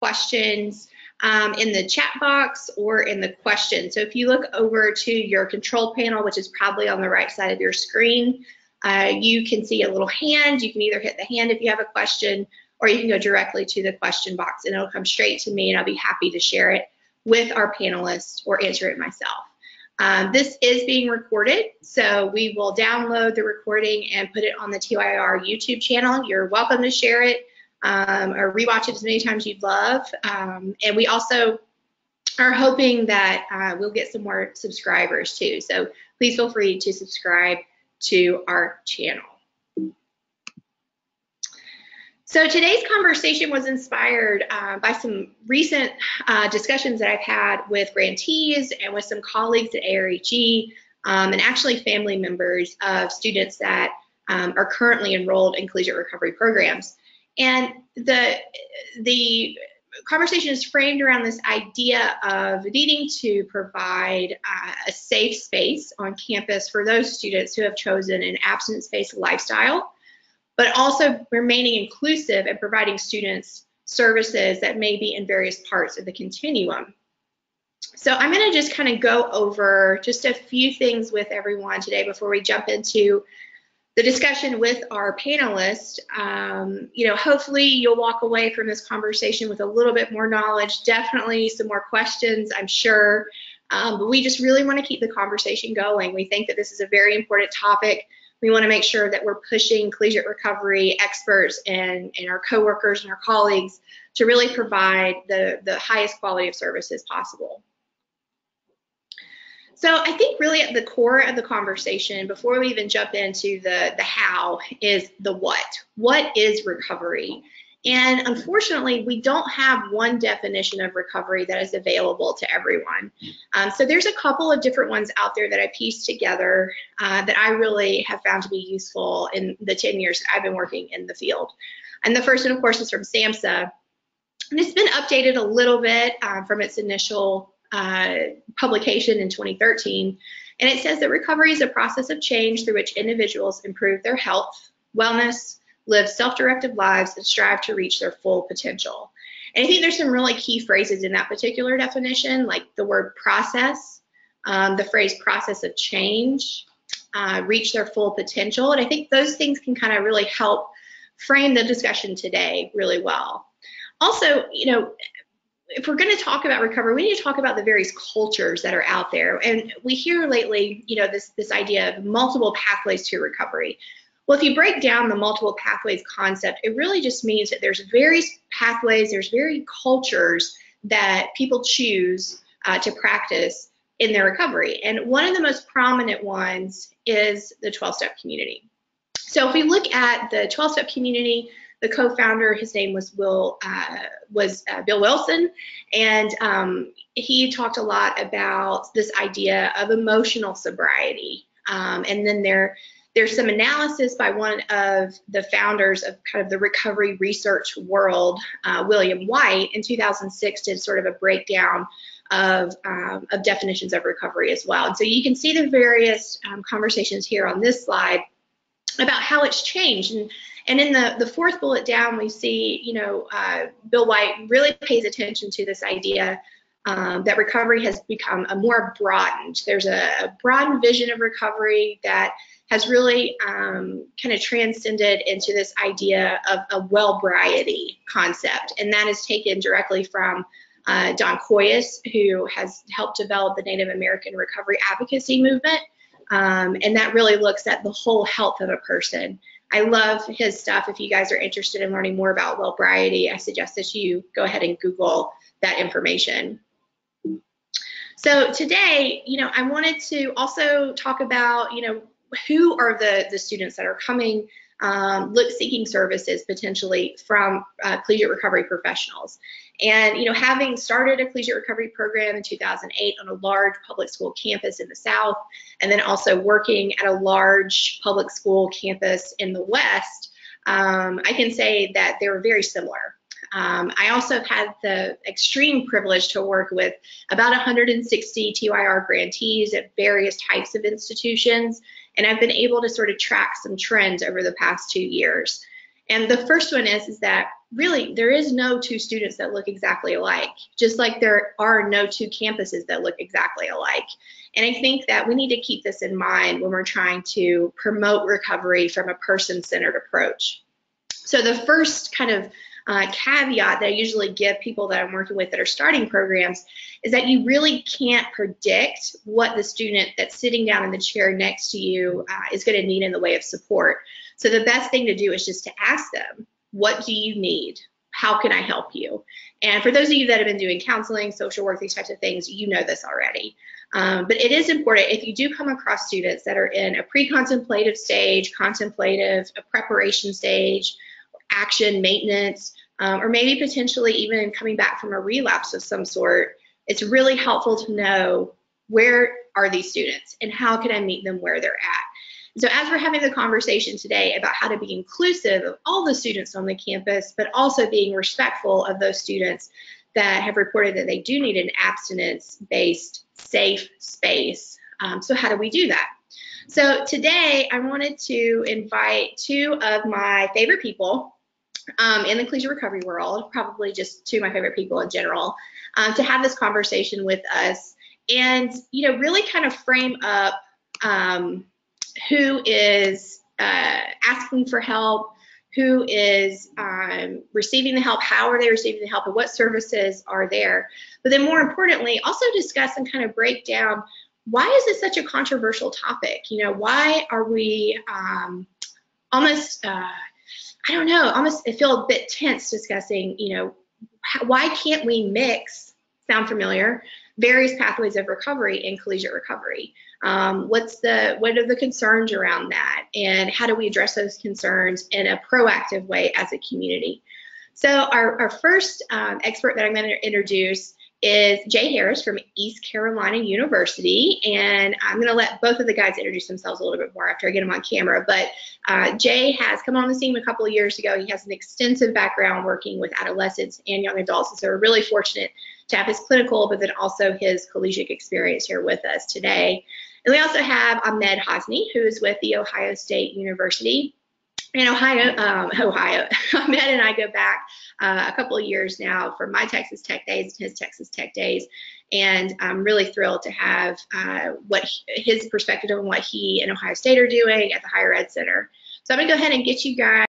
questions in the chat box or in the question. So if you look over to your control panel, which is probably on the right side of your screen, you can see a little hand. You can either hit the hand if you have a question, or you can go directly to the question box and it'll come straight to me and I'll be happy to share it with our panelists or answer it myself. This is being recorded, so we will download the recording and put it on the TYR YouTube channel. You're welcome to share it or rewatch it as many times you'd love. And we also are hoping that we'll get some more subscribers too. So please feel free to subscribe to our channel. So today's conversation was inspired by some recent discussions that I've had with grantees and with some colleagues at ARHE and actually family members of students that are currently enrolled in collegiate recovery programs. And the conversation is framed around this idea of needing to provide a safe space on campus for those students who have chosen an abstinence-based lifestyle, but also remaining inclusive and providing students services that may be in various parts of the continuum. So I'm going to just kind of go over just a few things with everyone today before we jump into the discussion with our panelists. You know, hopefully you'll walk away from this conversation with a little bit more knowledge, definitely some more questions, I'm sure, but we just really want to keep the conversation going. We think that this is a very important topic. We want to make sure that we're pushing collegiate recovery experts and our coworkers and our colleagues to really provide the highest quality of services possible. So I think really at the core of the conversation, before we even jump into the how, is the what. What is recovery? And unfortunately, we don't have one definition of recovery that is available to everyone. So there's a couple of different ones out there that I pieced together that I really have found to be useful in the 10 years that I've been working in the field. And the first one, of course, is from SAMHSA. And it's been updated a little bit from its initial publication in 2013. And it says that recovery is a process of change through which individuals improve their health, wellness, live self-directed lives, and strive to reach their full potential. And I think there's some really key phrases in that particular definition, like the word process, the phrase process of change, reach their full potential. And I think those things can kind of really help frame the discussion today really well. Also, you know, if we're going to talk about recovery, we need to talk about the various cultures that are out there. And we hear lately, you know, this idea of multiple pathways to recovery. Well, if you break down the multiple pathways concept, it really just means that there's various pathways, there's various cultures that people choose to practice in their recovery. And one of the most prominent ones is the 12-step community. So if we look at the 12-step community, the co-founder, his name was Bill Wilson, and he talked a lot about this idea of emotional sobriety. And then there's some analysis by one of the founders of kind of the recovery research world, William White, in 2006 did sort of a breakdown of definitions of recovery as well. And so you can see the various conversations here on this slide about how it's changed. And in the fourth bullet down, we see, you know, Bill White really pays attention to this idea that recovery has become a more broadened. There's a broadened vision of recovery that has really kind of transcended into this idea of a well-briety concept. And that is taken directly from Don Coyes, who has helped develop the Native American recovery advocacy movement. And that really looks at the whole health of a person. I love his stuff. If you guys are interested in learning more about well-briety, I suggest that you go ahead and Google that information. So today, you know, I wanted to also talk about, you know, who are the students that are coming seeking services potentially from collegiate recovery professionals. And, you know, having started a collegiate recovery program in 2008 on a large public school campus in the South, and then also working at a large public school campus in the West, I can say that they were very similar. I also had the extreme privilege to work with about 160 TYR grantees at various types of institutions, and I've been able to sort of track some trends over the past 2 years. And the first one is that really there is no two students that look exactly alike, just like there are no two campuses that look exactly alike. And I think that we need to keep this in mind when we're trying to promote recovery from a person-centered approach. So the first kind of caveat that I usually give people that I'm working with that are starting programs is that you really can't predict what the student that's sitting down in the chair next to you is going to need in the way of support. So the best thing to do is just to ask them, what do you need? How can I help you? And for those of you that have been doing counseling, social work, these types of things, you know this already. But it is important if you do come across students that are in a pre-contemplative stage, contemplative, a preparation stage, action, maintenance, or maybe potentially even coming back from a relapse of some sort, it's really helpful to know where are these students and how can I meet them where they're at. So as we're having the conversation today about how to be inclusive of all the students on the campus, but also being respectful of those students that have reported that they do need an abstinence-based safe space. So how do we do that? So today I wanted to invite two of my favorite people in the collegiate recovery world, probably just two of my favorite people in general, to have this conversation with us and, really kind of frame up who is asking for help, who is receiving the help, how are they receiving the help, and what services are there. But then more importantly, also discuss and kind of break down, why is this such a controversial topic? Why are we almost, I don't know, almost I feel a bit tense discussing, why can't we mix, sound familiar, various pathways of recovery in collegiate recovery? What are the concerns around that, and how do we address those concerns in a proactive way as a community? So our first expert that I'm going to introduce is Jay Harris from East Carolina University, and I'm going to let both of the guys introduce themselves a little bit more after I get them on camera. But Jay has come on the scene a couple of years ago. He has an extensive background working with adolescents and young adults, and so we're really fortunate to have his clinical, but then also his collegiate experience here with us today. And we also have Ahmed Hosni, who is with the Ohio State University. In Ohio, Ahmed and I go back a couple of years now from my Texas Tech days and his Texas Tech days, and I'm really thrilled to have his perspective on what he and Ohio State are doing at the Higher Ed Center. So I'm going to go ahead and get you guys